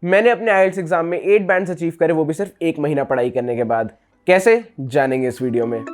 मैंने अपने आइल्स एग्जाम में 8 बैंड्स अचीव करे, वो भी सिर्फ 1 महीना पढ़ाई करने के बाद। कैसे, जानेंगे इस वीडियो में।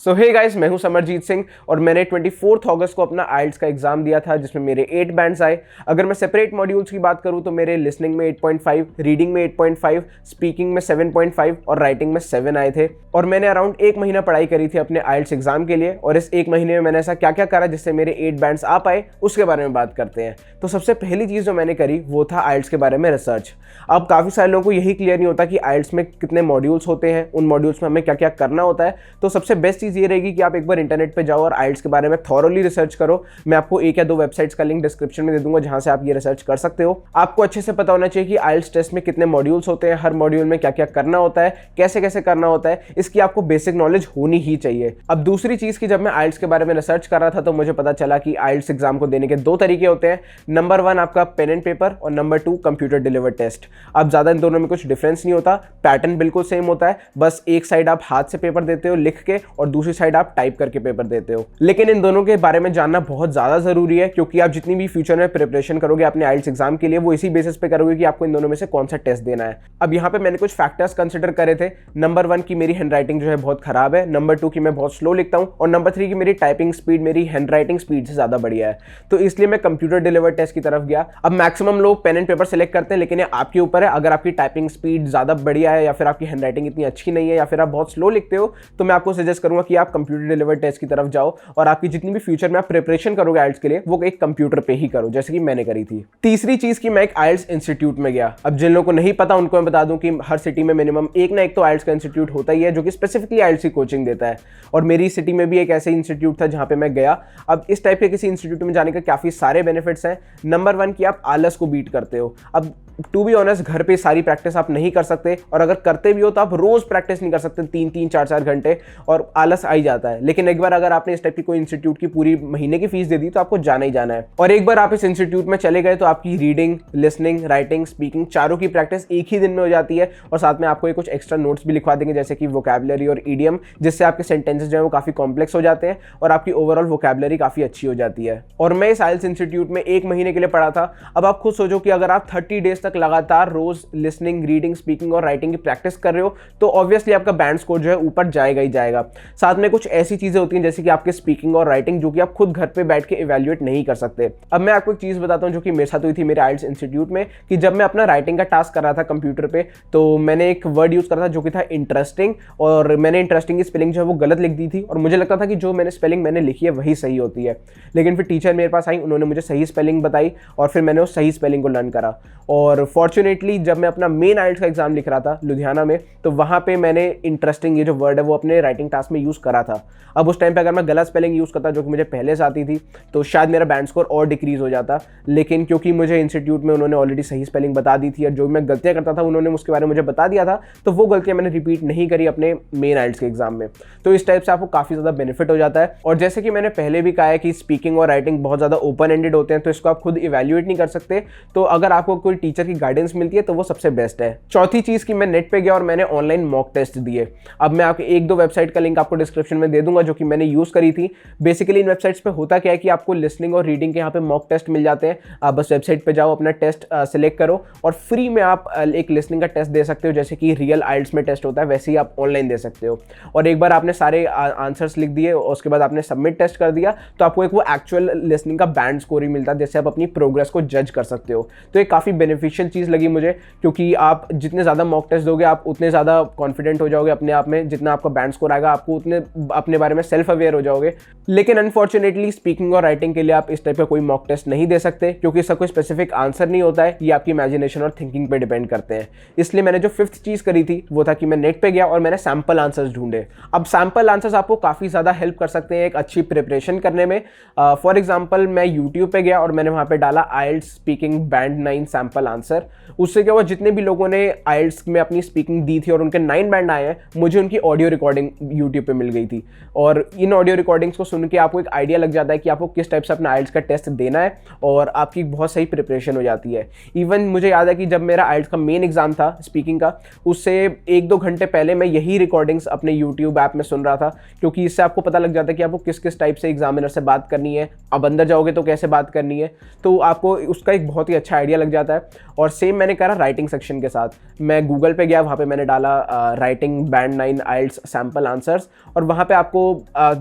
सो हे गाइस, मैं हूं समरजीत सिंह और मैंने 24 अगस्त को अपना आइल्स का एग्जाम दिया था जिसमें मेरे 8 बैंड्स आए। अगर मैं सेपरेट मॉड्यूल्स की बात करूं तो मेरे लिसनिंग में 8.5, रीडिंग में 8.5, स्पीकिंग में 7.5 और राइटिंग में 7 आए थे। और मैंने अराउंड 1 महीना पढ़ाई करी थी अपने आइल्स एग्जाम के लिए, और इस 1 महीने में मैंने ऐसा क्या क्या करा जिससे मेरे 8 बैंड्स आ पाए, उसके बारे में बात करते हैं। तो सबसे पहली चीज़ जो मैंने करी वो था आइल्स के बारे में रिसर्च। अब काफ़ी सारे लोगों को यही क्लियर नहीं होता कि आइल्स में कितने मॉड्यूल्स होते हैं, उन मॉड्यूल्स में हमें क्या क्या करना होता है। तो सबसे बेस्ट चीज़ ये रहेगी कि आप एक बार इंटरनेट पे जाओ और आइल्स के बारे में थॉरोली रिसर्च करो। मैं आपको 1 या 2 वेबसाइट्स का लिंक डिस्क्रिप्शन में दे दूंगा जहां से आप ये रिसर्च कर सकते हो। आपको अच्छे से पता होना चाहिए कि आइल्स टेस्ट में कितने मॉड्यूल्स होते हैं, हर मॉड्यूल में क्या क्या करना होता है, कैसे कैसे करना होता है, इसकी आपको बेसिक नॉलेज होनी ही चाहिए। अब दूसरी चीज़ की जब मैं आइल्स के बारे में रिसर्च कर रहा था तो मुझे पता चला कि आइल्स एग्जाम को देने के 2 तरीके होते हैं। नंबर 1 आपका पेन एंड पेपर और नंबर 2 कंप्यूटर डिलीवर्ड टेस्ट। अब ज़्यादा इन दोनों में कुछ डिफरेंस नहीं होता, पैटर्न बिल्कुल सेम होता है, बस एक साइड आप हाथ से पेपर देते हो लिख के और दूसरी साइड आप टाइप करके पेपर देते हो। लेकिन इन दोनों के बारे में जानना बहुत ज़्यादा ज़रूरी है, क्योंकि आप जितनी भी फ्यूचर में प्रिपरेशन करोगे अपने आइल्स एग्जाम के लिए वो इसी बेसिस पे करोगे कि आपको इन दोनों में से कौन सा टेस्ट देना है। अब यहाँ पे मैंने कुछ फैक्टर्स कंसिडर करे थे। नंबर 1 की मेरी हैंडराइटिंग जो है बहुत खराब है, नंबर 2 की मैं बहुत स्लो लिखता हूँ, और नंबर 3 की मेरी टाइपिंग स्पीड मेरी हैंडराइटिंग स्पीड से ज़्यादा बढ़िया है। तो इसलिए मैं कंप्यूटर डिलीवर्ड टेस्ट की तरफ गया। अब मैक्सिमम लोग पेन एंड पेपर सेलेक्ट करते हैं, लेकिन ये आपके ऊपर है। अगर आपकी टाइपिंग स्पीड ज़्यादा बढ़िया है या फिर आपकी हैंडराइटिंग इतनी अच्छी नहीं है या फिर आप बहुत स्लो लिखते हो, तो मैं आपको सजेस्ट करूंगा कि आप कंप्यूटर डिलीवर्ड टेस्ट की तरफ जाओ और आपकी जितनी भी फ्यूचर में आप प्रिपरेशन करोगे आइल्स के लिए वो एक कंप्यूटर पे ही करो, जैसे कि मैंने करी थी। तीसरी चीज की मैं एक आइल्स इंस्टीट्यूट में गया। अब जिन लोगों को नहीं पता उनको मैं बता दूं कि हर सिटी में मिनिमम एक ना एक तो आइल्स का इंस्टीट्यूट होता ही है जो कि स्पेसिफिकली आइल्स की कोचिंग देता है, और मेरी सिटी में भी एक ऐसे इंस्टीट्यूट था जहां पे मैं गया। अब इस टाइप के किसी इंस्टीट्यूट में जाने का काफी सारे बेनिफिट्स हैं। नंबर 1 कि आप आलस को बीट करते हो। अब टू बी ऑनेस्ट घर पे सारी प्रैक्टिस आप नहीं कर सकते, और अगर करते भी हो तो आप रोज प्रैक्टिस नहीं कर सकते 3-3, 4-4 घंटे, और आलस आ ही जाता है। लेकिन एक बार अगर आपने इस टाइप की कोई इंस्टीट्यूट की पूरी महीने की फीस दे दी तो आपको जाना ही जाना है। और एक बार आप इस इंस्टीट्यूट में चले गए तो आपकी रीडिंग, लिसनिंग, राइटिंग, स्पीकिंग चारों की प्रैक्टिस एक ही दिन में हो जाती है, और साथ में आपको ये कुछ एक्स्ट्रा नोट्स भी लिखवा देंगे जैसे कि वोकैबुलरी और ईडियम, जिससे आपके सेंटेंसेस जो है वो काफी कॉम्प्लेक्स हो जाते हैं और आपकी ओवरऑल वोकैबुलरी काफी अच्छी हो जाती है। और मैं इस आइल्स इंस्टीट्यूट में 1 महीने के लिए पढ़ा था। अब आप खुद सोचो कि अगर आप 30 डेज तक लगातार रोज लिसनिंग, रीडिंग, स्पीकिंग और राइटिंग की प्रैक्टिस कर रहे हो तो ऑब्वियसली आपका बैंड स्कोर जो है ऊपर जाएगा ही जाएगा। साथ में कुछ ऐसी चीजें होती हैं जैसे कि आपके स्पीकिंग और राइटिंग जो कि आप खुद घर पे बैठ के इवैल्यूएट नहीं कर सकते। अब मैं आपको एक चीज बताता हूं जो कि मेरे साथ हुई थी मेरे आइल्स इंस्टीट्यूट में, कि जब मैं अपना राइटिंग का टास्क कर रहा था कंप्यूटर पे तो मैंने एक वर्ड यूज करा था जो कि था इंटरेस्टिंग, और मैंने इंटरेस्टिंग की स्पेलिंग जो है वो गलत लिख दी थी, और मुझे लगता था कि जो मैंने स्पेलिंग मैंने लिखी है वही सही होती है। लेकिन फिर टीचर मेरे पास आई, उन्होंने मुझे सही स्पेलिंग बताई और फिर मैंने उस सही स्पेलिंग को लर्न करा। और फॉर्चुनेटली जब मैं अपना मेन आइल्स का एग्जाम लिख रहा था लुधियाना में, तो वहाँ पे मैंने इंटरेस्टिंग ये जो वर्ड है वो अपने राइटिंग टास्क में यूज़ करा था। अब उस टाइम पे अगर मैं गलत स्पेलिंग यूज़ करता जो कि मुझे पहले से आती थी तो शायद मेरा बैंड स्कोर और डिक्रीज हो जाता। लेकिन क्योंकि मुझे इंस्टीट्यूट में उन्होंने ऑलरेडी सही स्पेलिंग बता दी थी और जो मैं गलतियाँ करता था उन्होंने उसके बारे में मुझे बता दिया था, तो वो गलतियाँ मैंने रिपीट नहीं करी अपने मेन आइल्स के एग्जाम में। तो इस टाइप से आपको काफ़ी ज़्यादा बेनिफिट हो जाता है। और जैसे कि मैंने पहले भी कहा है कि स्पीकिंग और राइटिंग बहुत ज़्यादा ओपन एंडेड होते हैं, तो इसको आप खुद इवैल्यूएट नहीं कर सकते। तो अगर आपको कोई टीचर की गाइडेंस मिलती है तो वो सबसे बेस्ट है। चौथी चीज़ की मैं नेट पे गया और मैंने ऑनलाइन मॉक टेस्ट दिए। अब मैं आपको 1-2 वेबसाइट का लिंक आपको डिस्क्रिप्शन में दे दूंगा जो कि मैंने यूज़ करी थी। बेसिकली इन वेबसाइट्स पे होता क्या है कि आपको लिसनिंग और रीडिंग के यहाँ पे मॉक टेस्ट मिल जाते हैं। आप बस वेबसाइट पे जाओ, अपना टेस्ट सिलेक्ट करो और फ्री में आप एक लिसनिंग का टेस्ट दे सकते हो, जैसे कि रियल आइल्स में टेस्ट होता है वैसे ही आप ऑनलाइन दे सकते हो। और एक बार आपने सारे आंसर्स लिख दिए और उसके बाद आपने सबमिट टेस्ट कर दिया तो आपको एक वो एक्चुअल लिसनिंग का बैंड स्कोर ही मिलता है, जिससे आप अपनी प्रोग्रेस को जज कर सकते हो। तो ये काफ़ी बेनिफिशियल चीज़ लगी मुझे, क्योंकि आप जितने ज़्यादा मॉक टेस्ट दोगे आप उतने ज़्यादा कॉन्फिडेंट हो जाओगे अपने आप में, जितना आपका बैंड स्कोर आएगा आपको उतने अपने बारे में सेल्फ अवेयर हो जाओगे। लेकिन अनफॉर्चुनेटली स्पीकिंग और राइटिंग के लिए आप इस टाइप का कोई मॉक टेस्ट नहीं दे सकते, क्योंकि इसका कोई स्पेसिफिक आंसर नहीं होता है, ये आपकी इमेजिनेशन और थिंकिंग पे डिपेंड करते हैं। इसलिए मैंने जो 5th चीज़ करी थी वो था कि मैं नेट पे गया और मैंने सैम्पल आंसर्स ढूंढे। अब सैम्पल आंसर्स आपको काफ़ी ज़्यादा हेल्प कर सकते हैं एक अच्छी प्रिपरेशन करने में। फॉर एग्जाम्पल मैं यूट्यूब पे गया और मैंने वहाँ पे डाला आइल्स स्पीकिंग बैंड 9 सैम्पल आंसर। उससे क्या हुआ, जितने भी लोगों ने आइल्स में अपनी स्पीकिंग दी थी और उनके 9 बैंड आए हैं, मुझे उनकी ऑडियो रिकॉर्डिंग यूट्यूब पे मिल गई थी। और इन ऑडियो रिकॉर्डिंग्स को सुन के आपको एक आइडिया लग जाता है कि आपको किस टाइप से अपना आइल्स का टेस्ट देना है और आपकी बहुत सही प्रिपरेशन हो जाती है। इवन मुझे याद है कि जब मेरा आइल्स का मेन एग्जाम था स्पीकिंग का, उससे 1-2 घंटे पहले मैं यही रिकॉर्डिंग्स अपने यूट्यूब ऐप में सुन रहा था, क्योंकि इससे आपको पता लग जाता है कि आपको किस किस टाइप से एग्जामिनर से बात करनी है, अब अंदर जाओगे तो कैसे बात करनी है, तो आपको उसका एक बहुत ही अच्छा आइडिया लग जाता है। और सेम मैंने करा राइटिंग सेक्शन के साथ। मैं गूगल पे गया, वहाँ पे मैंने डाला राइटिंग बैंड 9 आइल्स सैम्पल आंसर्स, और वहाँ पे आपको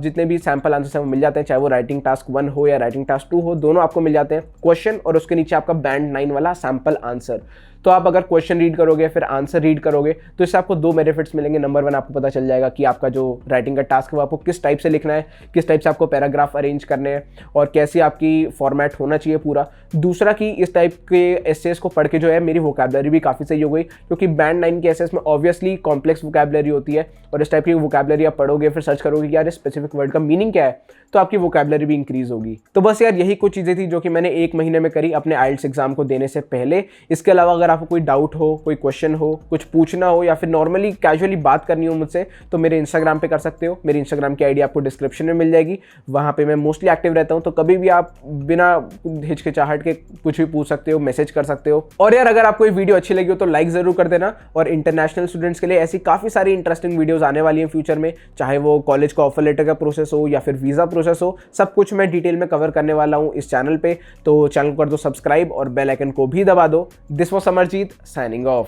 जितने भी सैम्पल आंसर्स हैं वो मिल जाते हैं, चाहे वो राइटिंग टास्क 1 हो या राइटिंग टास्क 2 हो, दोनों आपको मिल जाते हैं, क्वेश्चन और उसके नीचे आपका बैंड 9 वाला सैम्पल आंसर। तो आप अगर क्वेश्चन रीड करोगे फिर आंसर रीड करोगे तो इससे आपको 2 बेनिफिट्स मिलेंगे। नंबर 1, आपको पता चल जाएगा कि आपका जो राइटिंग का टास्क है वो आपको किस टाइप से लिखना है, किस टाइप से आपको पैराग्राफ अरेंज करने हैं और कैसी आपकी फॉर्मेट होना चाहिए पूरा। दूसरा कि इस टाइप के एसेस को पढ़ के जो है मेरी वोकैबुलरी भी काफ़ी सही हो गई, क्योंकि बैंड 9 के एसेस में ऑब्वियसली कॉम्प्लेक्स वोकैबुलरी होती है और इस टाइप की वोकैबुलरी आप पढ़ोगे फिर सर्च करोगे कि यार स्पेसिफिक वर्ड का मीनिंग क्या है, तो आपकी वोकैबुलरी भी इंक्रीज होगी। तो बस यार यही कुछ चीज़ें थी जो कि मैंने 1 महीने में करी अपने आइल्स एग्जाम को देने से पहले। इसके अलावा अगर आपको कोई डाउट हो, कोई क्वेश्चन हो, कुछ पूछना हो या फिर नॉर्मली कैजुअली बात करनी हो मुझसे, तो मेरे इंस्टाग्राम पे कर सकते हो। मेरी इंस्टाग्राम की आईडी आपको डिस्क्रिप्शन में मिल जाएगी, वहाँ पे मैं मोस्टली एक्टिव रहता हूँ, तो कभी भी आप बिना हिचकिचाहट के कुछ भी पूछ सकते हो, मैसेज कर सकते हो। और यार अगर आपको ये वीडियो अच्छी लगी हो तो लाइक ज़रूर कर देना। और इंटरनेशनल स्टूडेंट्स के लिए ऐसी काफ़ी सारी इंटरेस्टिंग वीडियोज़ आने वाली हैं फ्यूचर में, चाहे वो कॉलेज का ऑफर लेटर का प्रोसेस हो या फिर वीज़ा प्रोसेस हो, सब कुछ मैं डिटेल में कवर करने वाला हूँ इस चैनल पे। तो चैनल को कर दो सब्सक्राइब और बेल आइकन को भी दबा दो। This was Amarjeet signing off.